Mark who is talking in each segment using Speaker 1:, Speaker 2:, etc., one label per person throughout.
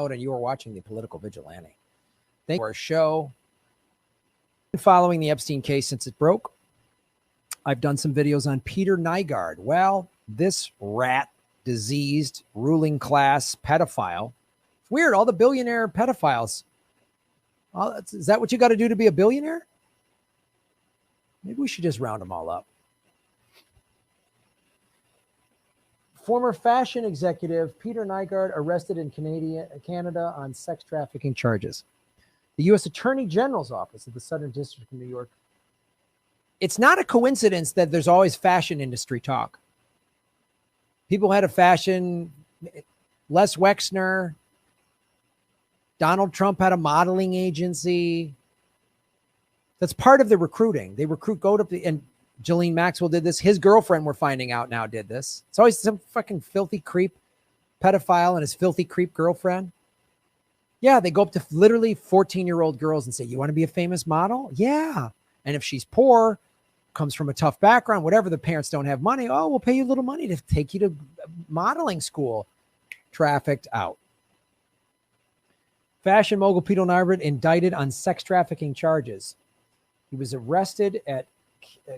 Speaker 1: and you are watching The Political Vigilante. Thank you for our show. Following the Epstein case since it broke, I've done some videos on Peter Nygard. Well, this rat, diseased, ruling class pedophile. It's weird, all the billionaire pedophiles. Is that what you got to do to be a billionaire? Maybe we should just round them all up. Former fashion executive Peter Nygard arrested in Canada on sex trafficking charges. The U.S. Attorney General's office of the Southern District of New York. It's not a coincidence that there's always fashion industry talk. People had a fashion, Les Wexner, Donald Trump had a modeling agency. That's part of the recruiting. They recruit, and Ghislaine Maxwell did this. His girlfriend, we're finding out now, did this. It's always some fucking filthy creep pedophile and his filthy creep girlfriend. Yeah, they go up to literally 14-year-old girls and say, you want to be a famous model? Yeah. And if she's poor, comes from a tough background, whatever, the parents don't have money, oh, we'll pay you a little money to take you to modeling school. Trafficked out. Fashion mogul Peter Nygard indicted on sex trafficking charges. He was arrested at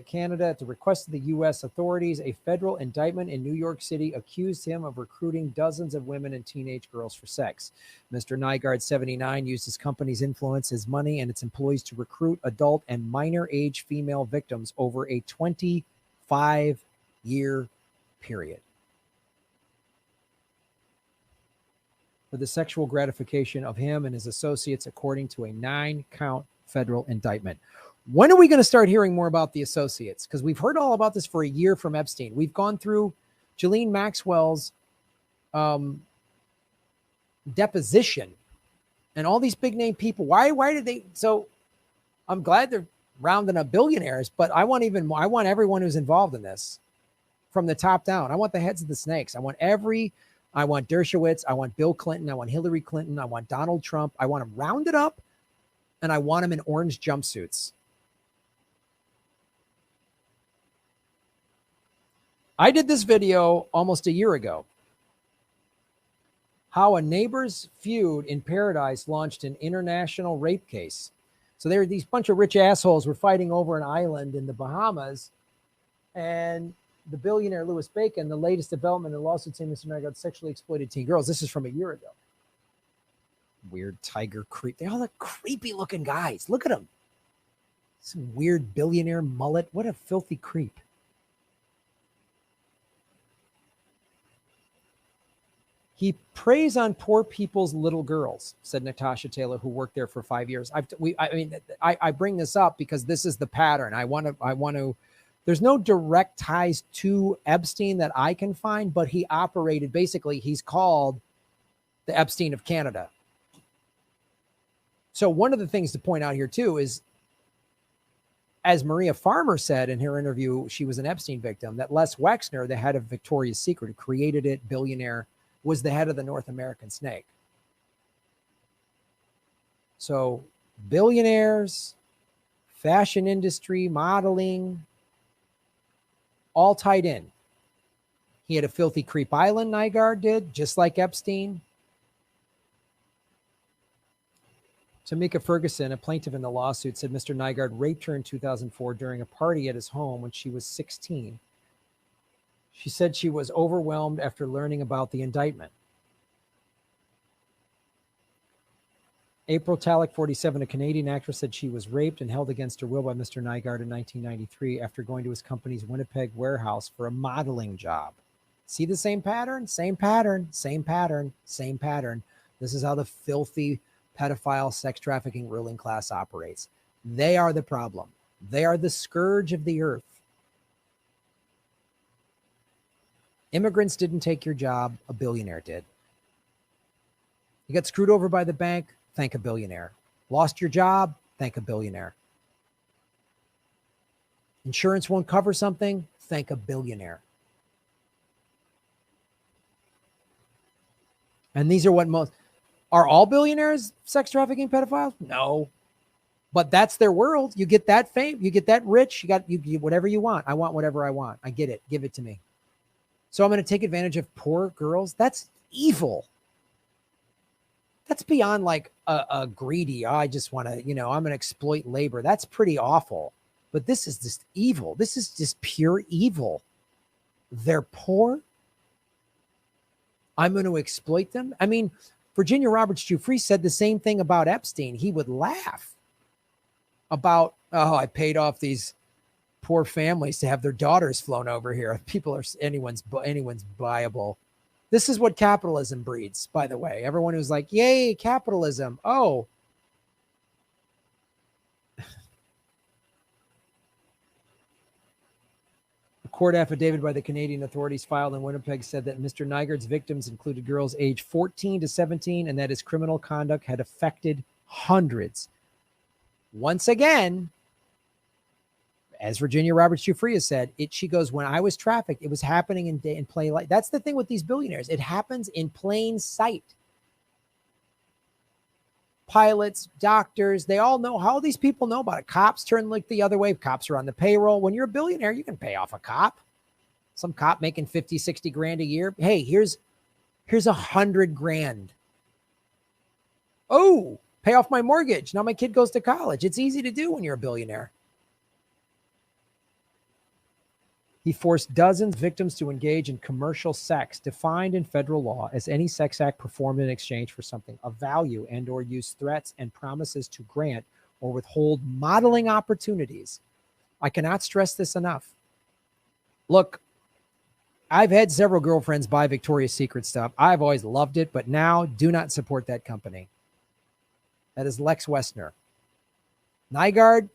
Speaker 1: Canada at the request of the U.S. authorities. A federal indictment in New York City accused him of recruiting dozens of women and teenage girls for sex. Mr. Nygard, 79, used his company's influence, his money, and its employees to recruit adult and minor age female victims over a 25-year period for the sexual gratification of him and his associates, according to a 9-count federal indictment. When are we going to start hearing more about the associates? Because we've heard all about this for a year from Epstein. We've gone through Ghislaine Maxwell's deposition and all these big name people. Why did they? So I'm glad they're rounding up billionaires, but I want even more. I want everyone who's involved in this from the top down. I want the heads of the snakes. I want Dershowitz. I want Bill Clinton. I want Hillary Clinton. I want Donald Trump. I want them rounded up, and I want them in orange jumpsuits. I did this video almost a year ago. How a neighbor's feud in Paradise launched an international rape case. So there were these bunch of rich assholes were fighting over an island in the Bahamas, and the billionaire Louis Bacon, the latest development in the lawsuit saying Mr. Nygard sexually exploited teen girls. This is from a year ago. Weird tiger creep. They all look creepy looking guys. Look at them. Some weird billionaire mullet. What a filthy creep. He preys on poor people's little girls, said Natasha Taylor, who worked there for 5 years. I bring this up because this is the pattern. I want to. There's no direct ties to Epstein that I can find, but he operated, basically, he's called the Epstein of Canada. So one of the things to point out here too is, as Maria Farmer said in her interview, she was an Epstein victim, that Les Wexner, the head of Victoria's Secret, who created it, billionaire, was the head of the North American snake. So billionaires, fashion industry, modeling, all tied in. He had a filthy creep island, Nygard did, just like Epstein. Tamika Ferguson, a plaintiff in the lawsuit, said Mr. Nygard raped her in 2004 during a party at his home when she was 16. She said she was overwhelmed after learning about the indictment. April Talek, 47, a Canadian actress, said she was raped and held against her will by Mr. Nygard in 1993 after going to his company's Winnipeg warehouse for a modeling job. See the same pattern? Same pattern, same pattern, same pattern. This is how the filthy pedophile sex trafficking ruling class operates. They are the problem. They are the scourge of the earth. Immigrants didn't take your job. A billionaire did. You got screwed over by the bank. Thank a billionaire. Lost your job. Thank a billionaire. Insurance won't cover something. Thank a billionaire. And these are what most... Are all billionaires sex trafficking pedophiles? No. But that's their world. You get that fame. You get that rich. You get whatever you want. I want whatever I want. I get it. Give it to me. So I'm going to take advantage of poor girls. That's evil. That's beyond like a greedy, I just want to, I'm going to exploit labor. That's pretty awful. But this is just evil. This is just pure evil. They're poor. I'm going to exploit them. I mean, Virginia Roberts Giuffre said the same thing about Epstein. He would laugh about, oh, I paid off these poor families to have their daughters flown over here. People are anyone's viable. This is what capitalism breeds, by the way. Everyone who's like, yay, capitalism. Oh. A court affidavit by the Canadian authorities filed in Winnipeg said that Mr. Nygard's victims included girls aged 14 to 17 and that his criminal conduct had affected hundreds. Once again, as Virginia Roberts Giuffre has said, she goes, when I was trafficked, it was happening in plain light. That's the thing with these billionaires. It happens in plain sight. Pilots, doctors, they all know. How these people know about it? Cops turn like the other way. Cops are on the payroll. When you're a billionaire, you can pay off a cop. Some cop making 50, 60 grand a year. Hey, here's $100,000. Oh, pay off my mortgage. Now my kid goes to college. It's easy to do when you're a billionaire. He forced dozens of victims to engage in commercial sex, defined in federal law as any sex act performed in exchange for something of value and or use threats and promises to grant or withhold modeling opportunities. I cannot stress this enough. Look, I've had several girlfriends buy Victoria's Secret stuff. I've always loved it, but now do not support that company. That is Lex Wessner. Nygard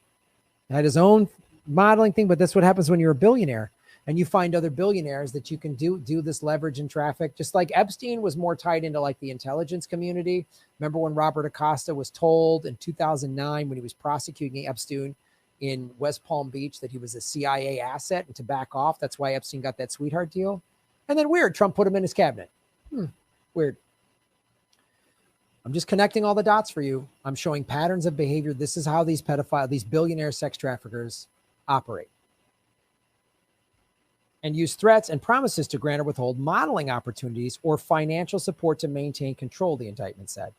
Speaker 1: had his own modeling thing, but that's what happens when you're a billionaire. And you find other billionaires that you can do this leverage and traffic. Just like Epstein was more tied into like the intelligence community. Remember when Robert Acosta was told in 2009 when he was prosecuting Epstein in West Palm Beach that he was a CIA asset and to back off. That's why Epstein got that sweetheart deal. And then weird, Trump put him in his cabinet. Weird. I'm just connecting all the dots for you. I'm showing patterns of behavior. This is how these billionaire sex traffickers operate. And use threats and promises to grant or withhold modeling opportunities or financial support to maintain control, the indictment said.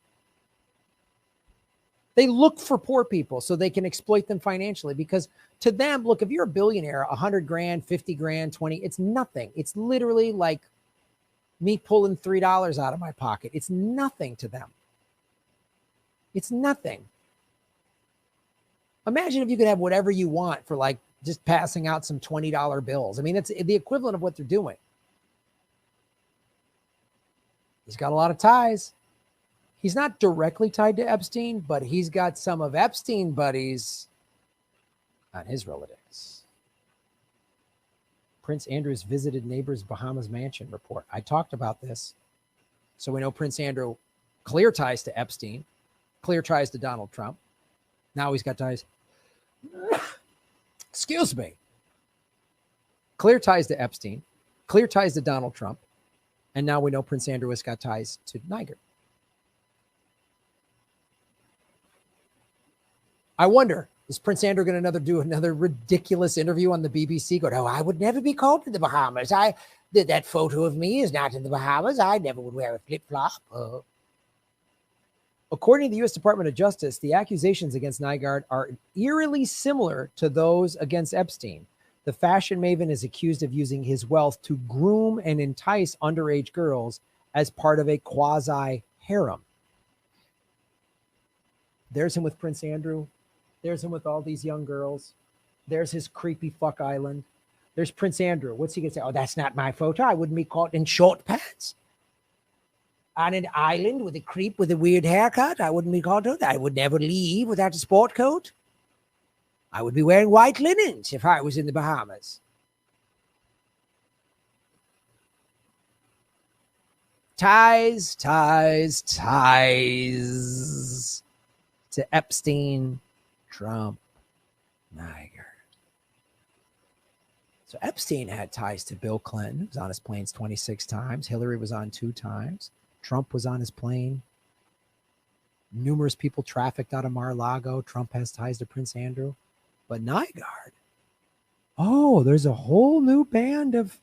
Speaker 1: They look for poor people so they can exploit them financially because to them, look, if you're a billionaire, 100 grand, 50 grand, 20, it's nothing. It's literally like me pulling $3 out of my pocket. It's nothing to them. It's nothing. Imagine if you could have whatever you want for like just passing out some $20 bills. I mean, it's the equivalent of what they're doing. He's got a lot of ties. He's not directly tied to Epstein, but he's got some of Epstein buddies on his relatives. Prince Andrew's visited neighbor's Bahamas mansion report. I talked about this. So we know Prince Andrew, clear ties to Epstein, clear ties to Donald Trump. Now he's got ties. Excuse me. Clear ties to Epstein, clear ties to Donald Trump, and now we know Prince Andrew has got ties to Nygard. I wonder, is Prince Andrew going to do another ridiculous interview on the BBC? Go, no, I would never be called to the Bahamas. That photo of me is not in the Bahamas. I never would wear a flip-flop. According to the U.S. Department of Justice, the accusations against Nygard are eerily similar to those against Epstein. The fashion maven is accused of using his wealth to groom and entice underage girls as part of a quasi-harem. There's him with Prince Andrew. There's him with all these young girls. There's his creepy fuck island. There's Prince Andrew. What's he going to say? Oh, that's not my photo. I wouldn't be caught in short pants. On an island with a creep with a weird haircut, I wouldn't be called to that. I would never leave without a sport coat. I would be wearing white linens if I was in the Bahamas. Ties to Epstein, Trump, Nygard. So Epstein had ties to Bill Clinton, who was on his planes 26 times. Hillary was on 2 times. Trump was on his plane. Numerous people trafficked out of Mar-a-Lago. Trump has ties to Prince Andrew. But Nygard, oh, there's a whole new band of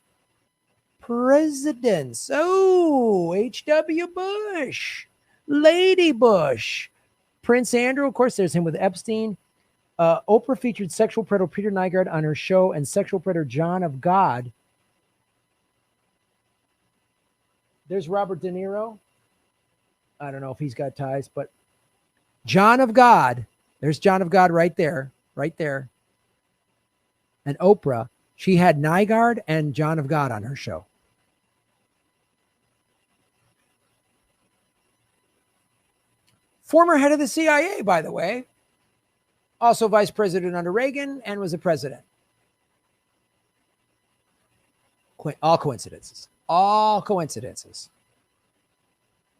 Speaker 1: presidents. Oh, H.W. Bush, Lady Bush. Prince Andrew, of course, there's him with Epstein. Oprah featured sexual predator Peter Nygard on her show, and sexual predator John of God. There's Robert De Niro. I don't know if he's got ties, but John of God. There's John of God right there. Right there. And Oprah, she had Nygard and John of God on her show. Former head of the CIA, by the way. Also vice president under Reagan and was a president. All coincidences. All coincidences.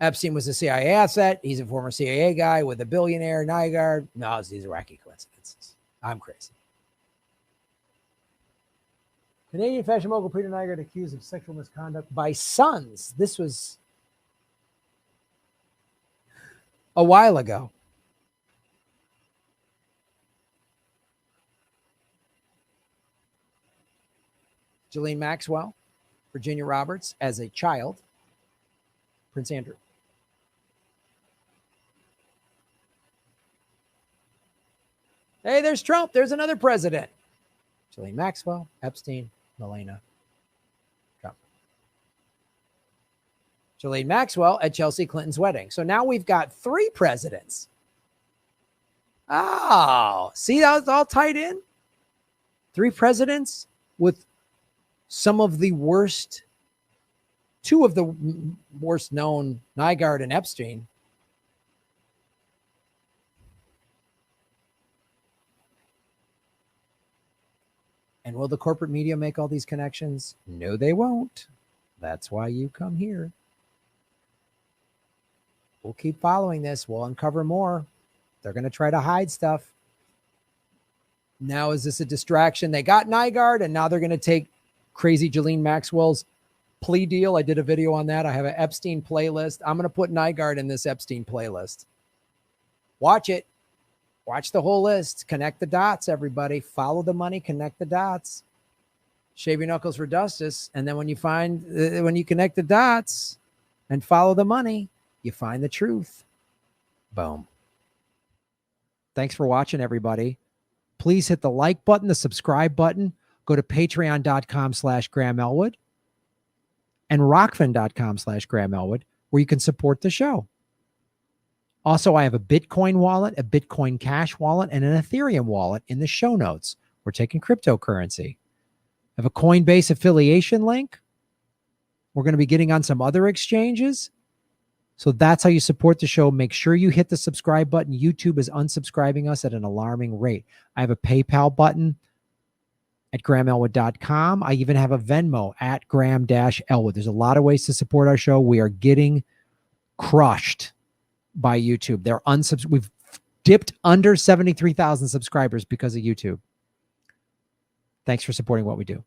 Speaker 1: Epstein was a CIA asset. He's a former CIA guy with a billionaire, Nygard. No, these are wacky coincidences. I'm crazy. Canadian fashion mogul Peter Nygard accused of sexual misconduct by sons. This was a while ago. Ghislaine Maxwell, Virginia Roberts as a child, Prince Andrew. Hey, there's Trump. There's another president. Ghislaine Maxwell, Epstein, Melania, Trump. Ghislaine Maxwell at Chelsea Clinton's wedding. So now we've got 3 presidents. Oh, see how it's all tied in? 3 presidents with some of the worst, 2 of the worst known, Nygard and Epstein. And will the corporate media make all these connections? No, they won't. That's why you come here. We'll keep following this. We'll uncover more. They're going to try to hide stuff. Now, is this a distraction? They got Nygard, and now they're going to take crazy Ghislaine Maxwell's plea deal. I did a video on that. I have an Epstein playlist. I'm going to put Nygard in this Epstein playlist. Watch it. Watch the whole list. Connect the dots, everybody. Follow the money. Connect the dots. Shave your knuckles for justice. And then when you connect the dots and follow the money, you find the truth. Boom. Thanks for watching, everybody. Please hit the like button, the subscribe button. Go to patreon.com/Graham Elwood and rockfin.com/Graham Elwood, where you can support the show. Also, I have a Bitcoin wallet, a Bitcoin Cash wallet, and an Ethereum wallet in the show notes. We're taking cryptocurrency. I have a Coinbase affiliation link. We're going to be getting on some other exchanges. So that's how you support the show. Make sure you hit the subscribe button. YouTube is unsubscribing us at an alarming rate. I have a PayPal button at GrahamElwood.com. I even have a Venmo at Graham-Elwood. There's a lot of ways to support our show. We are getting crushed by YouTube. We've dipped under 73,000 subscribers because of YouTube. Thanks for supporting what we do.